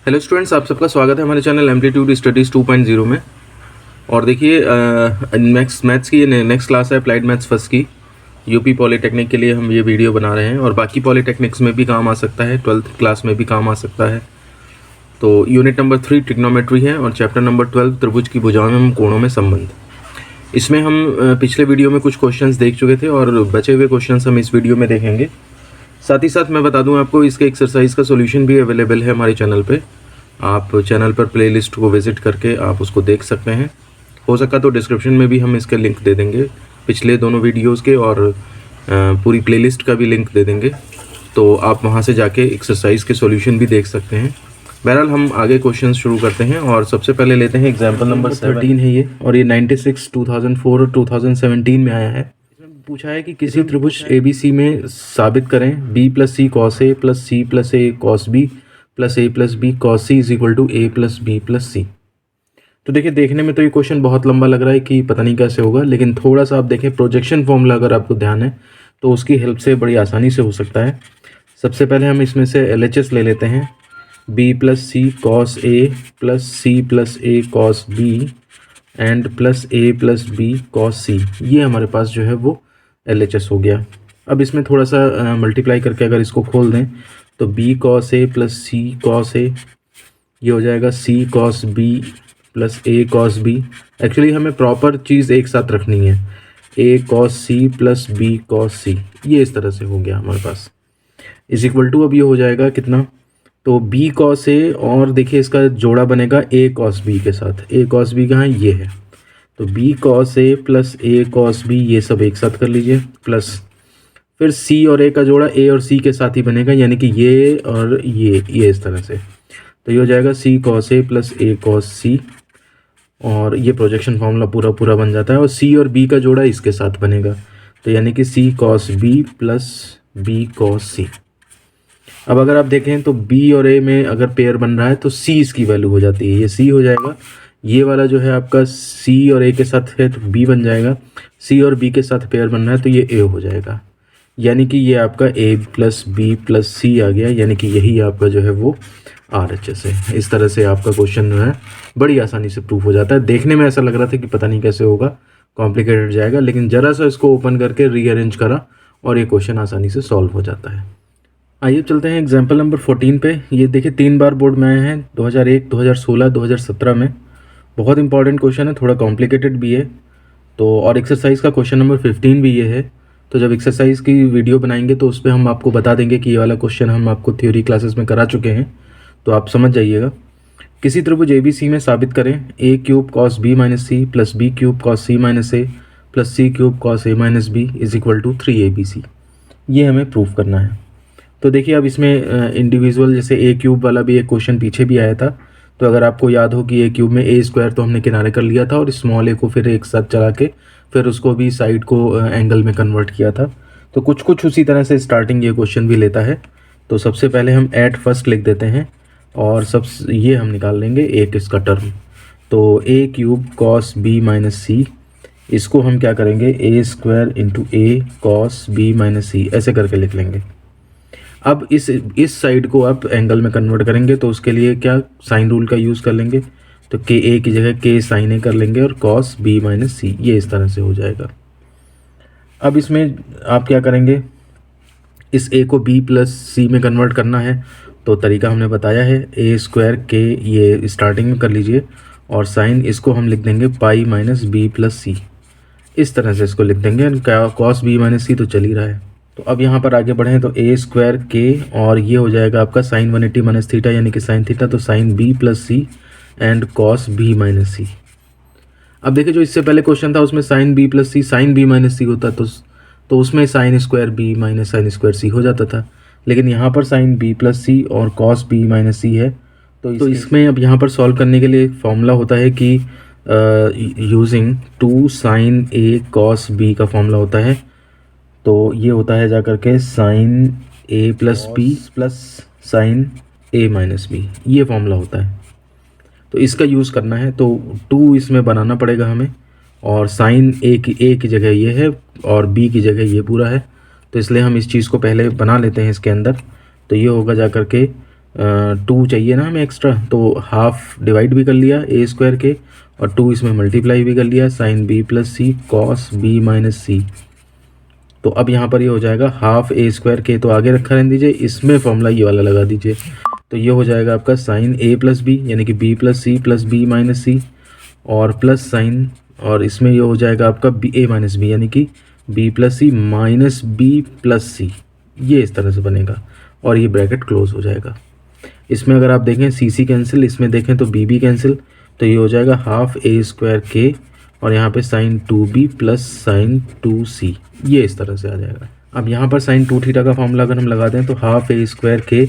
Hello students, आप सबका स्वागत है हमारे चैनल एम्पलीट्यूड स्टडीज़ 2.0 में। और देखिए नेक्स्ट मैथ्स की नेक्स्ट क्लास है अप्लाइड मैथ्स फर्स्ट की। यूपी पॉलीटेक्निक के लिए हम ये वीडियो बना रहे हैं और बाकी पॉलीटेक्निक्स में भी काम आ सकता है, 12th क्लास में भी काम आ सकता है। तो यूनिट नंबर 3 ट्रिग्नोमेट्री है और चैप्टर नंबर 12 त्रिभुज की भुजाओं एवं कोणों में संबंध। इसमें हम पिछले वीडियो में कुछ क्वेश्चंस देख चुके थे और बचे हुए क्वेश्चंस हम इस वीडियो में देखेंगे। साथ ही साथ मैं बता दूं आपको, इसके एक्सरसाइज का सॉल्यूशन भी अवेलेबल है हमारे चैनल पे। आप चैनल पर प्लेलिस्ट को विज़िट करके आप उसको देख सकते हैं। हो सका तो डिस्क्रिप्शन में भी हम इसके लिंक दे देंगे, पिछले दोनों वीडियोस के और पूरी प्लेलिस्ट का भी लिंक दे देंगे, तो आप वहां से जाके एक्सरसाइज के सॉल्यूशन भी देख सकते हैं। बहरहाल हम आगे क्वेश्चन शुरू करते हैं और सबसे पहले लेते हैं एग्जाम्पल नंबर 13 है ये, और ये 96, 2004 और 2017 में आया है। पूछा है कि किसी त्रिभुज ABC में साबित करें B plus C cos A plus C plus A cos B plus A plus B cos C is equal to A plus B plus C. तो देखिए, देखने में तो ये क्वेश्चन बहुत लंबा लग रहा है कि पता नहीं कैसे होगा, लेकिन थोड़ा सा आप देखें प्रोजेक्शन फॉर्मूला अगर आपको ध्यान है तो उसकी हेल्प से बड़ी आसानी से हो सकता है। सबसे पहले हम इसमें से LHS ले लेते हैं, B plus C cos A plus C plus A cos B and plus A plus B cos C. ये हमारे पास जो है वो LHS हो गया। अब इसमें थोड़ा सा मल्टीप्लाई करके अगर इसको खोल दें तो B cos A plus C cos A, ये हो जाएगा C cos B plus A cos B. Actually हमें प्रॉपर चीज़ एक साथ रखनी है, A cos C plus B cos C. ये इस तरह से हो गया हमारे पास, इज इक्वल टू अब ये हो जाएगा कितना, तो B कॉस ए और देखिए इसका जोड़ा बनेगा A कॉस बी के साथ। A कॉस बी कहाँ है, ये है, तो B cos A plus A cos B, ये सब एक साथ कर लीजिए, प्लस फिर C और A का जोड़ा A और C के साथ ही बनेगा, यानी कि ये और ये इस तरह से। तो ये हो जाएगा C cos A plus A cos C, और ये प्रोजेक्शन फॉर्मूला पूरा बन जाता है। और C और B का जोड़ा इसके साथ बनेगा, तो यानी कि C cos B plus B cos C. अब अगर आप देखें तो B और A में अगर पेयर बन रहा है तो C इसकी वैल्यू हो जाती है, ये C हो जाएगा। ये वाला जो है आपका C और A के साथ है तो B बन जाएगा, C और B के साथ पेयर बन रहा है तो ये A हो जाएगा, यानी कि ये आपका A प्लस बी प्लस सी आ गया, यानी कि यही आपका जो है वो RHS है। इस तरह से आपका क्वेश्चन जो है बड़ी आसानी से प्रूफ हो जाता है। देखने में ऐसा लग रहा था कि पता नहीं कैसे होगा, कॉम्प्लिकेटेड जाएगा, लेकिन ज़रा सा इसको ओपन करके रीअरेंज करा और ये क्वेश्चन आसानी से सॉल्व हो जाता है। आइए चलते हैं एग्जाम्पल नंबर 14 पे। ये देखिए 3 बार बोर्ड में आए हैं, 2001, 2016, 2017 में। बहुत इंपॉर्टेंट क्वेश्चन है, थोड़ा कॉम्प्लिकेटेड भी है। तो और एक्सरसाइज का क्वेश्चन नंबर 15 भी ये है। तो जब एक्सरसाइज की वीडियो बनाएंगे तो उस पर हम आपको बता देंगे कि ये वाला क्वेश्चन हम आपको थ्योरी क्लासेस में करा चुके हैं, तो आप समझ जाइएगा। किसी त्रिभुज ABC में साबित करें A cube cos B minus C plus B cube cos C minus A plus C cube cos A minus B is equal to 3ABC। ये हमें प्रूफ करना है। तो देखिए अब इसमें इंडिविजुअल, जैसे A क्यूब वाला भी एक क्वेश्चन पीछे भी आया था, तो अगर आपको याद हो कि A क्यूब में A स्क्वायर तो हमने किनारे कर लिया था और स्मॉल a को फिर एक साथ चला के फिर उसको भी साइड को एंगल में कन्वर्ट किया था। तो कुछ उसी तरह से स्टार्टिंग ये क्वेश्चन भी लेता है। तो सबसे पहले हम एट फर्स्ट लिख देते हैं और ये हम निकाल लेंगे एक इसका टर्म। तो A cube cos B minus C, इसको हम क्या करेंगे A square into A cos B minus C, ऐसे करके लिख लेंगे। अब इस साइड को आप एंगल में कन्वर्ट करेंगे तो उसके लिए क्या साइन रूल का यूज़ कर लेंगे, तो के ए की जगह के साइन ए कर लेंगे और कॉस बी माइनस सी, ये इस तरह से हो जाएगा। अब इसमें आप क्या करेंगे, इस ए को बी प्लस सी में कन्वर्ट करना है, तो तरीका हमने बताया है, ए स्क्वायर के ये स्टार्टिंग में कर लीजिए और साइन इसको हम लिख देंगे पाई माइनस बी प्लस सी, इस तरह से इसको लिख देंगे। कॉस बी माइनस सी तो चल ही रहा है। तो अब यहाँ पर आगे बढ़ें तो ए स्क्वायर के और ये हो जाएगा आपका साइन 180 माइनस थीटा, यानी कि साइन थीटा, तो sine B plus C and cos B minus C. अब देखिए जो इससे पहले क्वेश्चन था उसमें sine B plus C sine B minus C होता, तो उसमें sine square B minus sine square C हो जाता था, लेकिन यहाँ पर साइन बी प्लस सी और कॉस बी माइनस सी है। तो इसमें अब यहाँ पर सॉल्व करने के लिए फॉर्मूला होता है कि यूजिंग 2 साइन ए कॉस बी का फॉर्मूला होता है। तो ये होता है जा करके साइन ए प्लस बी प्लस साइन ए माइनस बी, ये फॉर्मूला होता है। तो इसका यूज़ करना है, तो 2 इसमें बनाना पड़ेगा हमें, और साइन ए की जगह ये है और बी की जगह ये पूरा है, तो इसलिए हम इस चीज़ को पहले बना लेते हैं इसके अंदर। तो ये होगा जा करके 2 चाहिए ना हमें एक्स्ट्रा, तो हाफ डिवाइड भी कर लिया ए स्क्वायर के और 2 इसमें मल्टीप्लाई भी कर लिया sign B plus C cos B minus सी। तो अब यहाँ पर ये हो जाएगा हाफ ए स्क्वायर के, तो आगे रखा रहने दीजिए, इसमें फॉर्मूला ये वाला लगा दीजिए। तो ये हो जाएगा आपका साइन ए प्लस बी यानी कि बी प्लस बी माइनस सी और प्लस साइन, और इसमें ये हो जाएगा आपका बी ए माइनस बी यानी कि बी प्लस सी माइनस बी प्लस सी। ये इस तरह से बनेगा और ये ब्रैकेट क्लोज हो जाएगा। इसमें अगर आप देखें सी सी कैंसिल, इसमें देखें तो बी बी कैंसिल, तो ये हो जाएगा हाफ ए स्क्वायर के और यहाँ पे sign 2b plus sign 2c, ये इस तरह से आ जाएगा। अब यहाँ पर साइन 2 थीटा का फॉर्मूला अगर हम लगा दें तो हाफ ए स्क्वायर के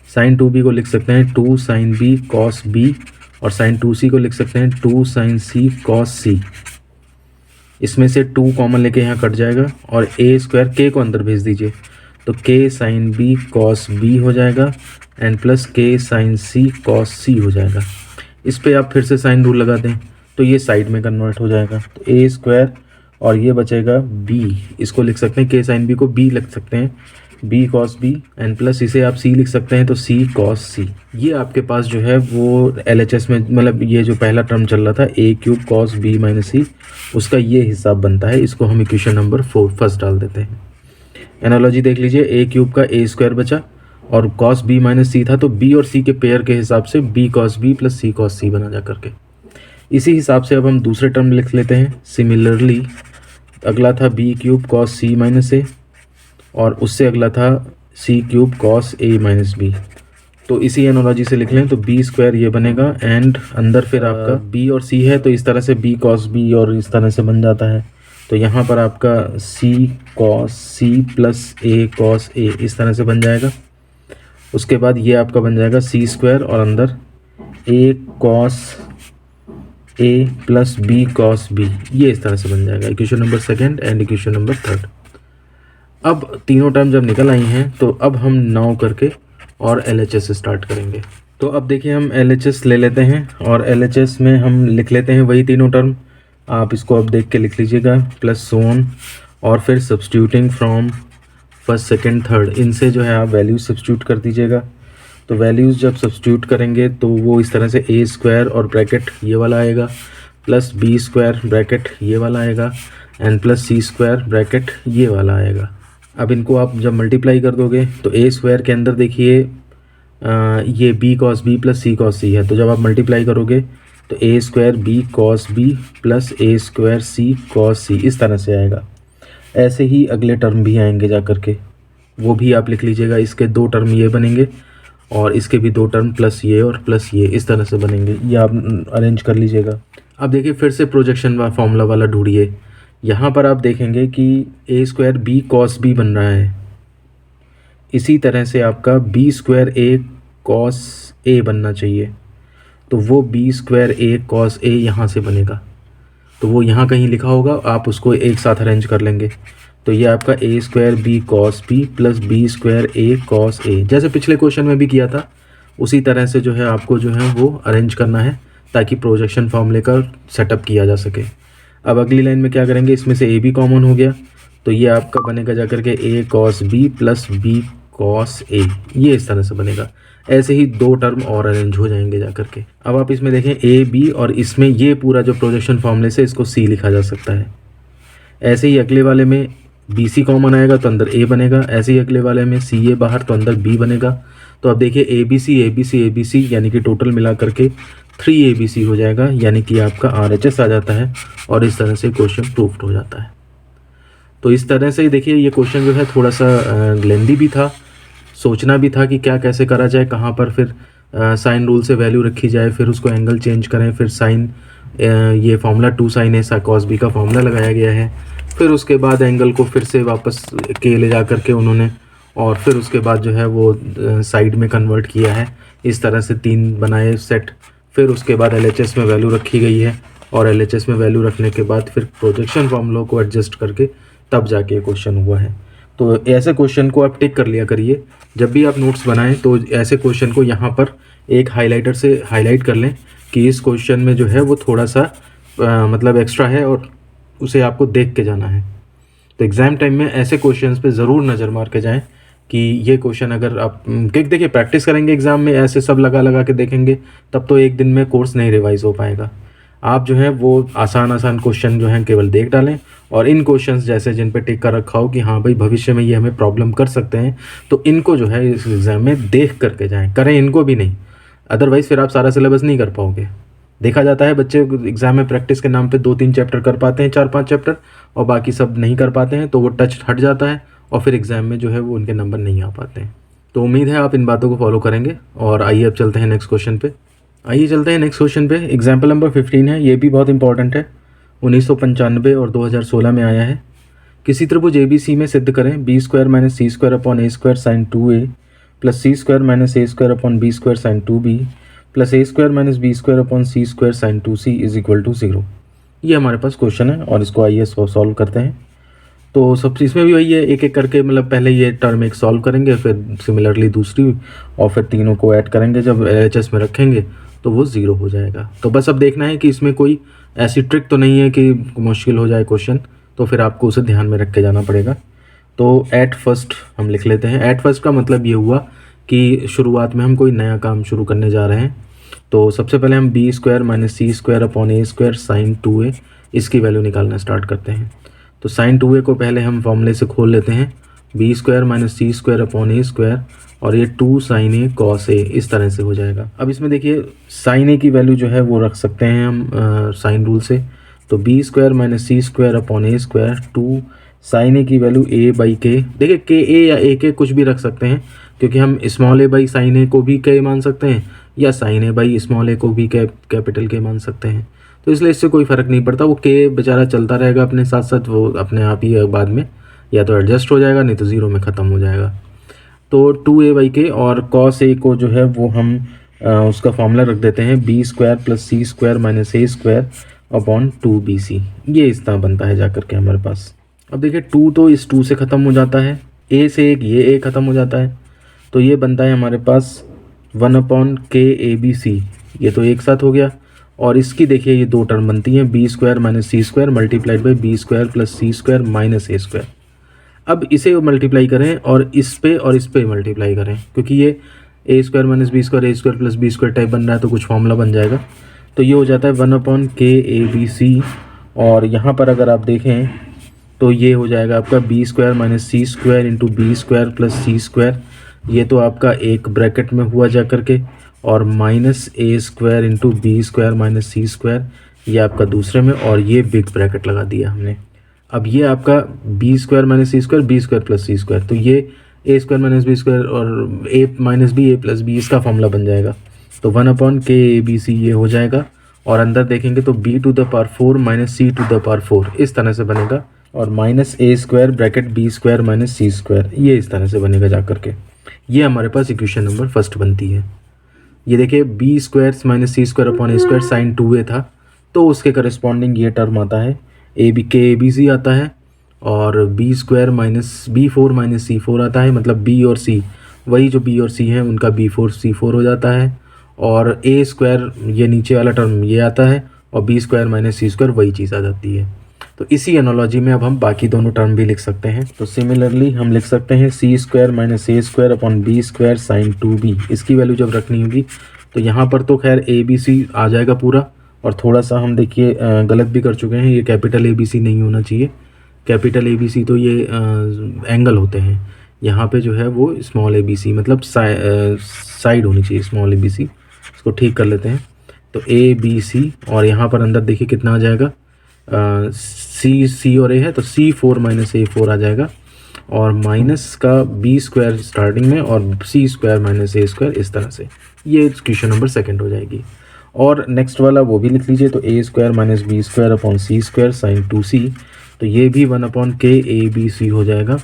साइन 2b को लिख सकते हैं 2 साइन b कॉस b और साइन 2c को लिख सकते हैं 2 साइन c कॉस c। इसमें से 2 कॉमन लेके यहाँ कट जाएगा और ए स्क्वायर के को अंदर भेज दीजिए, तो k sine b cos b हो जाएगा and plus k sine c cos c हो जाएगा। इस पर आप फिर से साइन रूल लगा दें तो ये साइड में कन्वर्ट हो जाएगा, तो ए स्क्वायर और ये बचेगा b, इसको लिख सकते हैं k साइन b को b लिख सकते हैं b cos b and plus इसे आप c लिख सकते हैं तो c कॉस c। ये आपके पास जो है वो LHS में मतलब ये जो पहला टर्म चल रहा था a cube cos b minus c, उसका ये हिसाब बनता है। इसको हम इक्वेशन नंबर 4 फर्स्ट डाल देते हैं। एनालॉजी देख लीजिए, a क्यूब का a स्क्वायर बचा और कॉस b माइनस सी था, तो b और c के पेयर के हिसाब से b cos b plus c cos c बना जा करके। इसी हिसाब से अब हम दूसरे टर्म लिख लेते हैं। सिमिलरली अगला था b cube cos c minus A और उससे अगला था c cube cos a minus B. तो इसी एनालॉजी से लिख लें तो b स्क्वायर ये बनेगा एंड अंदर फिर आपका b और c है तो इस तरह से b कॉस b और इस तरह से बन जाता है। तो यहाँ पर आपका c cos c plus a cos a इस तरह से बन जाएगा। उसके बाद ये आपका बन जाएगा c स्क्वायर और अंदर a cos a plus B cos b, ये इस तरह से बन जाएगा। Equation number 2 and equation number 3। अब तीनों टर्म जब निकल आई हैं तो अब हम नाउ करके और LHS स्टार्ट करेंगे। तो अब देखिए हम LHS ले लेते हैं और LHS में हम लिख लेते हैं वही तीनों टर्म, आप इसको अब देख के लिख लीजिएगा प्लस सोन और फिर substituting from first second third, इनसे जो है आप वैल्यूज सब्स्टिट्यूट कर दीजिएगा। तो वैल्यूज़ जब सब्स्टिट्यूट करेंगे तो वो इस तरह से ए स्क्वायर और ब्रैकेट ये वाला आएगा प्लस बी स्क्वायर ब्रैकेट ये वाला आएगा and plus C square bracket ये वाला आएगा। अब इनको आप जब मल्टीप्लाई कर दोगे तो ए स्क्वायर के अंदर देखिए ये B cos B plus C cos C है, तो जब आप मल्टीप्लाई करोगे तो A square B cos B plus A square C cos C इस तरह से आएगा। ऐसे ही अगले टर्म भी आएंगे जा करके, वो भी आप लिख लीजिएगा। इसके 2 टर्म ये बनेंगे और इसके भी 2 टर्म प्लस ये और प्लस ये इस तरह से बनेंगे, ये आप अरेंज कर लीजिएगा। अब देखिए फिर से प्रोजेक्शन वा फॉर्मूला वाला ढूंढिए। यहाँ पर आप देखेंगे कि ए स्क्वायर बी कॉस बी बन रहा है, इसी तरह से आपका बी स्क्वायर ए कॉस ए बनना चाहिए, तो वो बी स्क्वायर ए कॉस ए यहाँ से बनेगा, तो वो यहाँ कहीं लिखा होगा, आप उसको एक साथ अरेंज कर लेंगे। तो ये आपका A square B cos B plus B square A cos A, जैसे पिछले क्वेश्चन में भी किया था उसी तरह से जो है आपको जो है वो अरेंज करना है ताकि प्रोजेक्शन फॉर्मूले का सेटअप किया जा सके। अब अगली लाइन में क्या करेंगे, इसमें से ए भी कॉमन हो गया तो ये आपका बनेगा जाकर के A cos B plus B cos A, ये इस तरह से बनेगा। ऐसे ही 2 टर्म और अरेंज हो जाएंगे जा करके। अब आप इसमें देखें ए बी और इसमें ये पूरा जो प्रोजेक्शन फॉर्मूले से इसको सी लिखा जा सकता है। ऐसे ही अगले वाले में बी सी कॉमन आएगा तो अंदर ए बनेगा, ऐसे ही अगले वाले में सी ए बाहर तो अंदर बी बनेगा। तो अब देखिए ए बी सी यानी कि टोटल मिला करके 3 ABC हो जाएगा, यानी कि आपका RHS आ जाता है और इस तरह से क्वेश्चन प्रूफ्ड हो जाता है। तो इस तरह से देखिए ये क्वेश्चन जो है थोड़ा सा लेंदी भी था, सोचना भी था कि क्या कैसे करा जाए, कहाँ पर फिर साइन रूल से वैल्यू रखी जाए, फिर उसको एंगल चेंज करें, फिर साइन ये formula 2 sin A cos B का फार्मूला लगाया गया है, फिर उसके बाद एंगल को फिर से वापस के ले जा करके उन्होंने और फिर उसके बाद जो है वो साइड में कन्वर्ट किया है। इस तरह से 3 बनाए सेट, फिर उसके बाद LHS में वैल्यू रखी गई है और LHS में वैल्यू रखने के बाद फिर प्रोजेक्शन फार्मूलों को एडजस्ट करके तब जाके क्वेश्चन हुआ है। तो ऐसे क्वेश्चन को आप टिक कर लिया करिए, जब भी आप नोट्स बनाएं तो ऐसे क्वेश्चन को यहाँ पर एक हाइलाइटर से हाईलाइट कर लें कि इस क्वेश्चन में जो है वो थोड़ा सा मतलब एक्स्ट्रा है और उसे आपको देख के जाना है। तो एग्ज़ाम टाइम में ऐसे क्वेश्चंस पे ज़रूर नज़र मार के जाएं कि ये क्वेश्चन अगर आप देखिए प्रैक्टिस करेंगे एग्ज़ाम में, ऐसे सब लगा लगा के देखेंगे, तब तो एक दिन में कोर्स नहीं रिवाइज हो पाएगा। आप जो है वो आसान आसान क्वेश्चन जो हैं केवल देख डालें, और इन क्वेश्चंस जैसे जिन पे टिक कर रखा हो कि हाँ भाई भविष्य में ये हमें प्रॉब्लम कर सकते हैं, तो इनको जो है इस एग्ज़ाम में देख करके जाएँ, करें इनको भी नहीं, अदरवाइज़ फिर आप सारा सिलेबस नहीं कर पाओगे। देखा जाता है बच्चे एग्ज़ाम में प्रैक्टिस के नाम पे 2-3 चैप्टर कर पाते हैं, 4-5 चैप्टर, और बाकी सब नहीं कर पाते हैं, तो वो टच हट जाता है और फिर एग्ज़ाम में जो है वो उनके नंबर नहीं आ पाते हैं। तो उम्मीद है आप इन बातों को फॉलो करेंगे। और आइए अब चलते हैं नेक्स्ट क्वेश्चन पे। एग्जाम्पल नंबर 15 है, ये भी बहुत इंपॉर्टेंट है, 1995 और 2016 में आया है। किसी त्रिभुज ABC में सिद्ध करें b² - c² upon a² sin 2a plus c² - a² upon b² sin 2b plus a² - b² upon c² sin 2c is equal to 0। ये हमारे पास क्वेश्चन है और इसको आइए सॉल्व करते हैं। तो सब इसमें भी वही है, एक एक करके, मतलब पहले ये टर्म एक सॉल्व करेंगे, फिर सिमिलरली दूसरी, और फिर तीनों को ऐड करेंगे, जब LHS में रखेंगे तो वो 0 हो जाएगा। तो बस अब देखना है कि इसमें कोई ऐसी ट्रिक तो नहीं है कि मुश्किल हो जाए क्वेश्चन, तो फिर आपको उसे ध्यान में रख के जाना पड़ेगा। तो एट फर्स्ट हम लिख लेते हैं। एट फर्स्ट का मतलब ये हुआ कि शुरुआत में हम कोई नया काम शुरू करने जा रहे हैं। तो सबसे पहले हम b² - c² upon a² sin 2a इसकी वैल्यू निकालना स्टार्ट करते हैं। तो sin 2a को पहले हम फॉर्मूले से खोल लेते हैं, b² - c² अपॉन a², और ये 2 sin a cos a इस तरह से हो जाएगा। अब इसमें देखिए sin a की वैल्यू जो है वो रख सकते हैं हम साइन रूल से। तो b² - c² upon a², 2 sin a की वैल्यू a/k, देखिए ka या ak कुछ भी रख सकते हैं, क्योंकि हम स्मॉल a sin a को भी k मान सकते हैं, या sin a स्मॉल a को भी कैपिटल K मान सकते हैं। तो इसलिए इससे कोई फ़र्क नहीं पड़ता, वो k बेचारा चलता रहेगा अपने साथ साथ, वो अपने आप ही बाद में या तो एडजस्ट हो जाएगा, नहीं तो 0 में ख़त्म हो जाएगा। तो 2a/k, और cos a को जो है वो हम उसका फॉर्मूला रख देते हैं b² + c² - a² upon 2bc। ये इस तरह बनता है जा कर के हमारे पास। अब देखिए 2 तो इस 2 से ख़त्म हो जाता है, a से एक ये a ख़त्म हो जाता है, तो ये बनता है हमारे पास 1/k/ABC, ये तो एक साथ हो गया। और इसकी देखिए ये दो टर्म बनती हैं, b² - c² multiplied by b² + c² - a²। अब इसे मल्टीप्लाई करें और इस पे मल्टीप्लाई करें, क्योंकि ये a² - b² a² + b² type बन रहा है, तो कुछ फॉर्मूला बन जाएगा। तो ये हो जाता है 1/k/ABC, और यहाँ पर अगर आप देखें तो ये हो जाएगा आपका b² - c² into b² + c², ये तो आपका एक ब्रैकेट में हुआ जा करके, और -a² इंटू b² - c², ये आपका दूसरे में, और ये बिग ब्रैकेट लगा दिया हमने। अब ये आपका b² - c² b² + c², तो ये a² - b² और a - b a + b इसका फॉर्मूला बन जाएगा। तो 1/k/ABC ये हो जाएगा, और अंदर देखेंगे तो b⁴ - c⁴ इस तरह से बनेगा, और -a² ब्रैकेट b² - c², ये इस तरह से बनेगा जा करके। ये हमारे पास इक्वेशन नंबर फर्स्ट बनती है। ये देखिए b² - c² upon a² sin 2a था, तो उसके करस्पॉन्डिंग ये टर्म आता है, k/ABC आता है, और b² - c4 आता है, मतलब b और c, वही जो b और c है उनका b4 c4 हो जाता है, और a² ये नीचे वाला टर्म ये आता है, और b² - c² वही चीज़ आ जाती है। तो इसी एनालॉजी में अब हम बाकी दोनों टर्म भी लिख सकते हैं। तो सिमिलरली हम लिख सकते हैं c² - a² upon b² sin 2b, इसकी वैल्यू जब रखनी होगी तो यहाँ पर तो खैर ABC आ जाएगा पूरा, और थोड़ा सा हम देखिए गलत भी कर चुके हैं, ये कैपिटल ABC नहीं होना चाहिए। कैपिटल ABC तो ये एंगल होते हैं, यहाँ पे जो है वो स्मॉल ABC, मतलब साइड होनी चाहिए स्मॉल ABC। इसको ठीक कर लेते हैं, तो ABC, और यहाँ पर अंदर देखिए कितना आ जाएगा, C और A है, तो C4 - A4 आ जाएगा, और माइनस का b² स्टार्टिंग में, और c² - a², इस तरह से ये क्वेश्चन नंबर सेकंड हो जाएगी। और नेक्स्ट वाला वो भी लिख लीजिए, तो a² - b² upon c² sin 2c, तो ये भी 1/k/ABC हो जाएगा,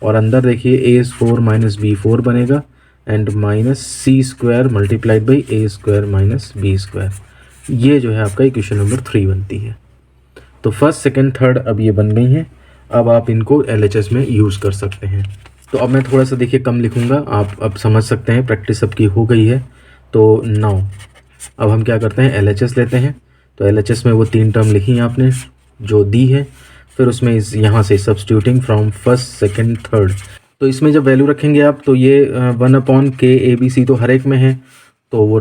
और अंदर देखिए a4 - b4 बनेगा, and -c² multiplied by a² - b²। ये जो है आपका इक्वेशन नंबर 3 बनती है। तो फर्स्ट सेकंड थर्ड अब ये बन गई हैं, अब आप इनको LHS में यूज़ कर सकते हैं। तो अब मैं थोड़ा सा देखिए कम लिखूँगा, आप अब समझ सकते हैं, प्रैक्टिस सबकी हो गई है। तो नाउ अब हम क्या करते हैं, LHS लेते हैं। तो LHS में वो 3 टर्म लिखी आपने जो दी है, फिर उसमें यहाँ से substituting from first second third, तो इसमें जब वैल्यू रखेंगे आप तो ये 1/k ABC तो हर एक में है, तो वो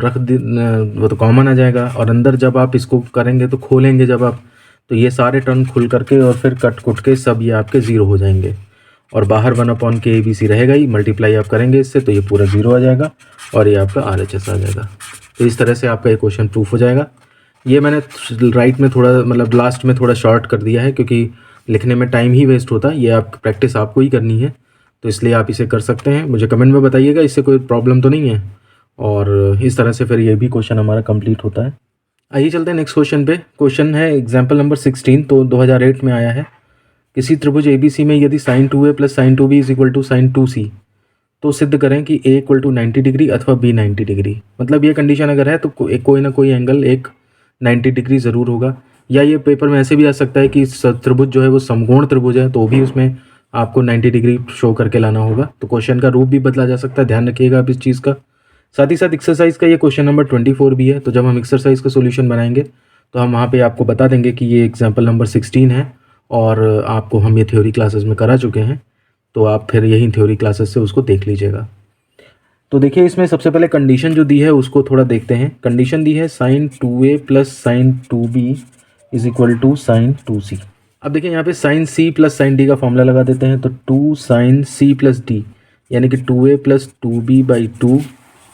वो तो कॉमन आ जाएगा। और अंदर जब आप इसको करेंगे तो खोलेंगे जब आप, तो ये सारे टर्म खुल करके और फिर कट कुट के सब ये आपके ज़ीरो हो जाएंगे। और बाहर 1/k ABC रहेगा ही, मल्टीप्लाई आप करेंगे इससे तो ये पूरा ज़ीरो आ जाएगा और ये आपका RHS आ जाएगा। तो इस तरह से आपका ये क्वेश्चन प्रूफ हो जाएगा। ये मैंने राइट में थोड़ा मतलब लास्ट में थोड़ा शॉर्ट कर दिया है क्योंकि लिखने में टाइम ही वेस्ट होता है। ये आप प्रैक्टिस आपको ही करनी है, तो इसलिए आप इसे कर सकते हैं। मुझे कमेंट में बताइएगा इससे कोई प्रॉब्लम तो नहीं है। और इस तरह से फिर ये भी क्वेश्चन हमारा कंप्लीट होता है। आइए चलते हैं नेक्स्ट क्वेश्चन पे। क्वेश्चन है एग्जाम्पल नंबर 16, तो 2008 में आया है। किसी त्रिभुज ABC में यदि sin 2A + sin 2B = sin 2C, तो सिद्ध करें कि A = 90 डिग्री अथवा B 90 डिग्री। मतलब ये कंडीशन अगर है तो कोई ना कोई एंगल एक 90 डिग्री ज़रूर होगा। या ये पेपर में ऐसे भी आ सकता है कि त्रिभुज जो है वो समकोण त्रिभुज है, तो भी उसमें आपको 90 डिग्री शो करके लाना होगा। तो क्वेश्चन का रूप भी बदला जा सकता है, ध्यान रखिएगा आप इस चीज़ का। साथ ही साथ एक्सरसाइज का ये क्वेश्चन नंबर 24 भी है। तो जब हम एक्सरसाइज का सोल्यूशन बनाएंगे तो हम वहाँ पे आपको बता देंगे कि ये एग्जाम्पल नंबर 16 है और आपको हम ये थ्योरी क्लासेस में करा चुके हैं, तो आप फिर यही थ्योरी क्लासेस से उसको देख लीजिएगा। तो देखिए इसमें सबसे पहले कंडीशन जो दी है उसको थोड़ा देखते हैं। कंडीशन दी है sin 2A + sin 2B = sin 2C। अब देखिए यहाँ पे sin C + sin D का फॉर्मूला लगा देते हैं। तो 2 sin C + D यानी कि 2A + 2B/2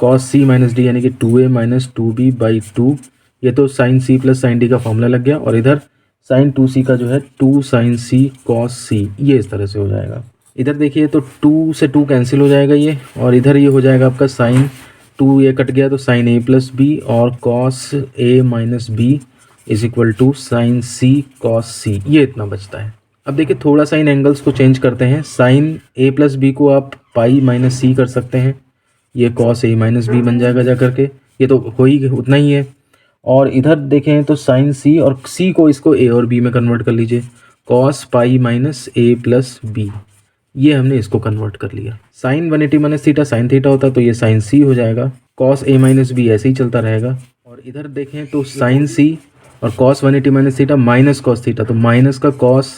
cos C - D यानी कि 2A - 2B/2। ये तो sin C + sin D का फॉर्मूला लग गया। और इधर sin 2C का जो है 2 sin C cos C, ये इस तरह से हो जाएगा। इधर देखिए तो 2 से 2 कैंसिल हो जाएगा ये, और इधर ये हो जाएगा आपका sin 2, ये कट गया तो sin A + B और cos A - B = sin C cos C, ये इतना बचता है। अब देखिए थोड़ा सा इन एंगल्स को चेंज करते हैं। sin A + B को आप पाई - C कर सकते हैं, ये cos A - B बन जाएगा जा करके, ये तो हो ही उतना ही है। और इधर देखें तो sin C और C को इसको A और B में कन्वर्ट कर लीजिए, cos पाई - A + B, ये हमने इसको कन्वर्ट कर लिया। sin 180 - थीटा sin थीटा होता तो ये sin C हो जाएगा, cos A - B ऐसे ही चलता रहेगा। और इधर देखें तो sin C और cos 180 - theta minus cos theta, तो माइनस का cos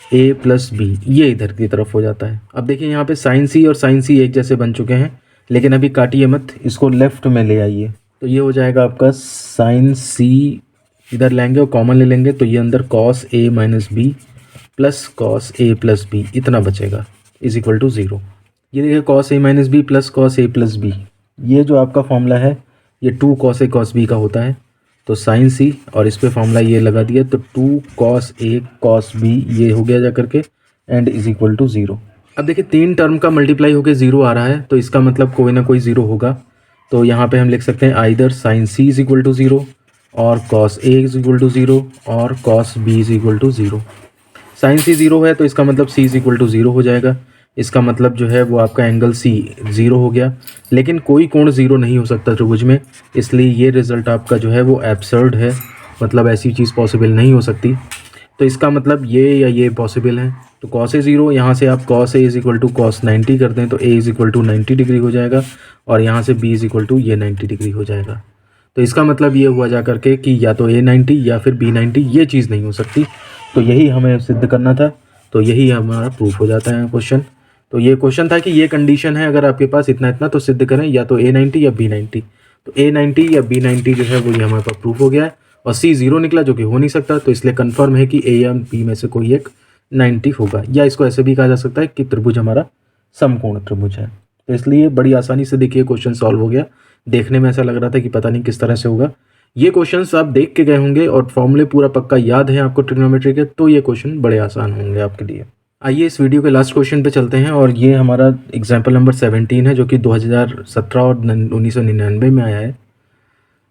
A + B, ये इधर की तरफ हो जाता है। अब देखिए यहाँ पे sin C और sin C एक जैसे बन चुके हैं, लेकिन अभी काटिए मत, इसको लेफ्ट में ले आइए। तो ये हो जाएगा आपका sin C, इधर लेंगे और कॉमन ले लेंगे तो ये अंदर cos A - B + cos A + B इतना बचेगा = 0। ये देखिए cos A - B + cos A + B, ये जो आपका फॉर्मूला है ये 2 cos A cos B का होता है। तो sin C और इस पे फॉर्मूला ये लगा दिया, तो 2 cos A cos B ये हो गया जा करके एंड = 0। अब देखिए 3 टर्म का मल्टीप्लाई होकर 0 आ रहा है, तो इसका मतलब कोई ना कोई 0 होगा। तो यहाँ पे हम लिख सकते हैं आइदर sin C = 0 और cos A = 0 और cos B = 0। sin C 0 है तो इसका मतलब C = 0 हो जाएगा। इसका मतलब जो है वो आपका एंगल C 0 हो गया। लेकिन कोई कोण 0 नहीं हो सकता त्रिभुज में, इसलिए ये रिज़ल्ट आपका जो है वो एब्सर्ड है, मतलब ऐसी चीज़ पॉसिबल नहीं हो सकती। तो इसका मतलब ये या ये पॉसिबल है। तो cos A 0, यहाँ से आप cos A = cos 90 कर दें तो A = 90 डिग्री हो जाएगा, और यहाँ से B = ये 90 डिग्री हो जाएगा। तो इसका मतलब ये हुआ जा करके कि या तो A 90 या फिर B 90, ये चीज़ नहीं हो सकती। तो यही हमें सिद्ध करना था, तो यही हमारा प्रूफ हो जाता है क्वेश्चन। तो ये क्वेश्चन था कि ये कंडीशन है अगर आपके पास इतना इतना, तो सिद्ध करें या तो A 90 या B 90। तो A 90 या B 90 जो है वो ये हमारे पास प्रूफ हो गया है, और C 0 निकला जो कि हो नहीं सकता, तो इसलिए कन्फर्म है कि A या B में से कोई एक 90 होगा। या इसको ऐसे भी कहा जा सकता है कि त्रिभुज हमारा समकोण त्रिभुज है। तो इसलिए बड़ी आसानी से देखिए क्वेश्चन सॉल्व हो गया। देखने में ऐसा लग रहा था कि पता नहीं किस तरह से होगा। ये क्वेश्चंस आप देख के गए होंगे और फॉर्मूले पूरा पक्का याद है आपको ट्रिग्नोमेट्री के, तो ये क्वेश्चन बड़े आसान होंगे आपके लिए। आइए इस वीडियो के लास्ट क्वेश्चन पे चलते हैं, और ये हमारा एग्जाम्पल नंबर 17 है जो कि 2017 और 1999 में आया है।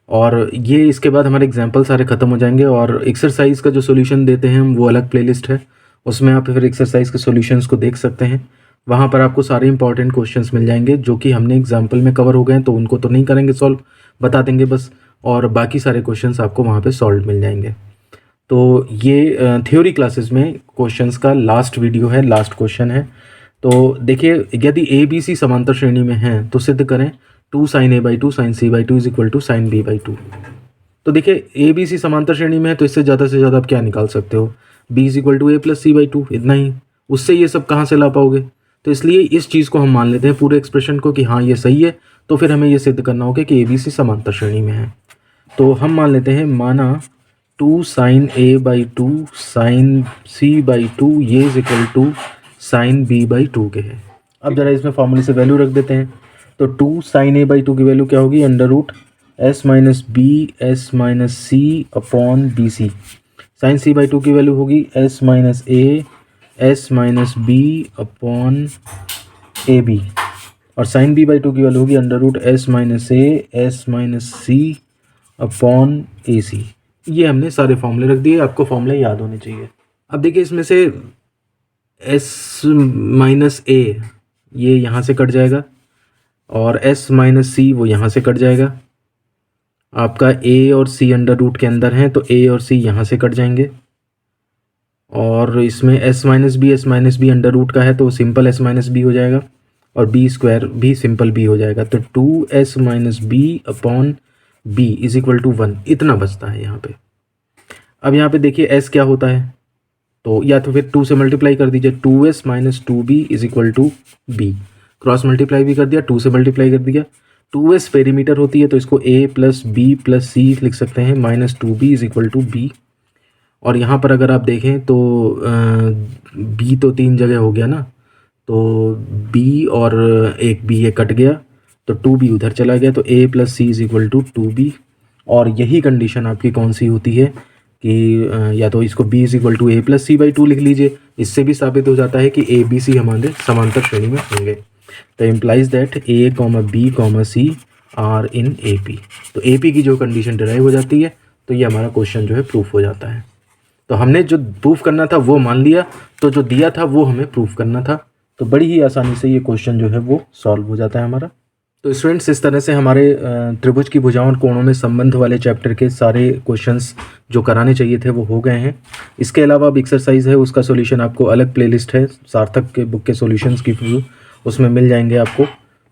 और ये इसके बाद हमारे एग्जाम्पल सारे ख़त्म हो जाएंगे, और एक्सरसाइज का जो सोल्यूशन देते हैं हम वो अलग प्लेलिस्ट है, उसमें आप फिर एक्सरसाइज के सॉल्यूशंस को देख सकते हैं। वहाँ पर आपको सारे इंपॉर्टेंट क्वेश्चंस मिल जाएंगे जो कि हमने एग्जाम्पल में कवर हो गए हैं, तो उनको तो नहीं करेंगे सॉल्व, बता देंगे बस, और बाकी सारे क्वेश्चंस आपको वहाँ पे सॉल्व मिल जाएंगे। तो ये थ्योरी क्लासेस में क्वेश्चंस का लास्ट वीडियो है, लास्ट क्वेश्चन है। तो देखिए यदि ABC समांतर श्रेणी में है तो सिद्ध करें 2 sin A/2 sin C/2 = sin B/2। तो देखिए ABC समांतर श्रेणी में है तो इससे ज़्यादा आप क्या निकाल सकते हो, B = A + C/2, इतना ही। उससे ये सब कहाँ से ला पाओगे, तो इसलिए इस चीज़ को हम मान लेते हैं पूरे एक्सप्रेशन को कि हाँ ये सही है, तो फिर हमें ये सिद्ध करना होगा कि ABC समांतर श्रेणी में है। तो हम मान लेते हैं, माना 2 sin A/2 sin C/2 ये is equal to sin B/2 के है। अब ज़रा इसमें फॉर्मूले से वैल्यू रख देते हैं। तो 2 sin A/2 की वैल्यू क्या होगी, √S - B S - C upon BC। sin C/2 की वैल्यू होगी S - A S - B upon AB, और sin B/2 की वैल्यू होगी √S - A S - C upon AC। ये हमने सारे फॉर्मूले रख दिए, आपको फॉर्मूले याद होने चाहिए। अब देखिए इसमें से S - A ये यहाँ से कट जाएगा, और S - C वो यहाँ से कट जाएगा। आपका A और C अंडर रूट के अंदर हैं, तो A और C यहाँ से कट जाएंगे। और इसमें S - B अंडर रूट का है, तो सिंपल S - B हो जाएगा, और B² भी सिंपल B हो जाएगा। तो 2S - B upon B is equal to 1, इतना बचता है यहाँ पे। अब यहाँ पे देखिए S क्या होता है, तो या तो फिर 2 से मल्टीप्लाई कर दीजिए, 2S - 2B is equal to B। Cross multiply भी कर दिया, 2 से मल्टीप्लाई कर दिया। 2S पेरीमीटर होती है, तो इसको A + B + C लिख सकते हैं, -2B is equal to B। और यहाँ पर अगर आप देखें तो B तो 3 जगह हो गया ना, तो B और एक B ये कट गया, तो 2B उधर चला गया, तो A + C is equal to 2B। और यही कंडीशन आपकी कौन सी होती है कि या तो इसको B is equal to A + C/2 लिख लीजिए, इससे भी साबित हो जाता है कि ABC हमारे समांतर श्रेणी में होंगे। तो implies that A, B, C are in AP। तो AP की जो कंडीशन डिराइव हो जाती है, तो ये हमारा क्वेश्चन जो है प्रूफ हो जाता है। तो हमने जो प्रूफ करना था वो मान लिया, तो जो दिया था वो हमें प्रूफ करना था। तो बड़ी ही आसानी से ये क्वेश्चन जो है वो सॉल्व हो जाता है हमारा। तो स्टूडेंट्स, इस तरह से हमारे त्रिभुज की भुजाओं और कोणों में संबंध वाले चैप्टर के सारे क्वेश्चंस जो कराने चाहिए थे वो हो गए हैं। इसके अलावा अब एक्सरसाइज है, उसका सॉल्यूशन आपको अलग प्लेलिस्ट है सार्थक के बुक के सॉल्यूशंस की व्यू, उसमें मिल जाएंगे आपको,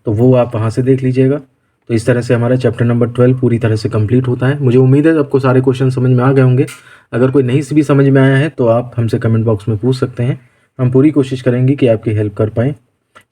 तो वो आप वहाँ से देख लीजिएगा। तो इस तरह से हमारा चैप्टर नंबर 12 पूरी तरह से कंप्लीट होता है। मुझे उम्मीद है आपको सारे क्वेश्चन समझ में आ गए होंगे। अगर कोई नहीं भी समझ में आया है तो आप हमसे कमेंट बॉक्स में पूछ सकते हैं, हम पूरी कोशिश करेंगे कि आपकी हेल्प कर पाएँ।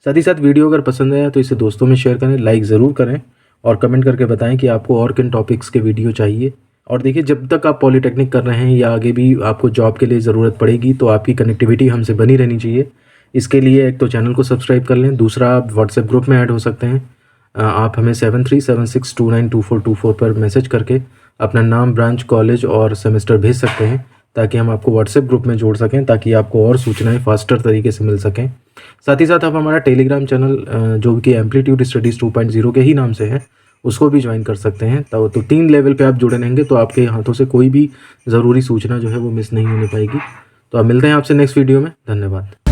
साथ ही साथ वीडियो अगर पसंद आया तो इसे दोस्तों में शेयर करें, लाइक ज़रूर करें, और कमेंट करके बताएं कि आपको और किन टॉपिक्स के वीडियो चाहिए। और देखिए, जब तक आप पॉलीटेक्निक कर रहे हैं या आगे भी आपको जॉब के लिए ज़रूरत पड़ेगी, तो आपकी कनेक्टिविटी हमसे बनी रहनी चाहिए। इसके लिए एक तो चैनल को सब्सक्राइब कर लें, दूसरा आप व्हाट्सएप ग्रुप में ऐड हो सकते हैं। आप हमें 7376292424 पर मैसेज करके अपना नाम, ब्रांच, कॉलेज और सेमेस्टर भेज सकते हैं, ताकि हम आपको व्हाट्सएप ग्रुप में जोड़ सकें, ताकि आपको और सूचनाएं फास्टर तरीके से मिल सकें। साथ ही साथ आप हमारा टेलीग्राम चैनल जो कि एम्पलीट्यूड स्टडीज़ 2.0 के ही नाम से है, उसको भी ज्वाइन कर सकते हैं। तो 3 लेवल पे आप जुड़े रहेंगे, तो आपके हाथों से कोई भी ज़रूरी सूचना जो है वो मिस नहीं होने पाएगी। तो अब मिलते हैं आपसे नेक्स्ट वीडियो में। धन्यवाद।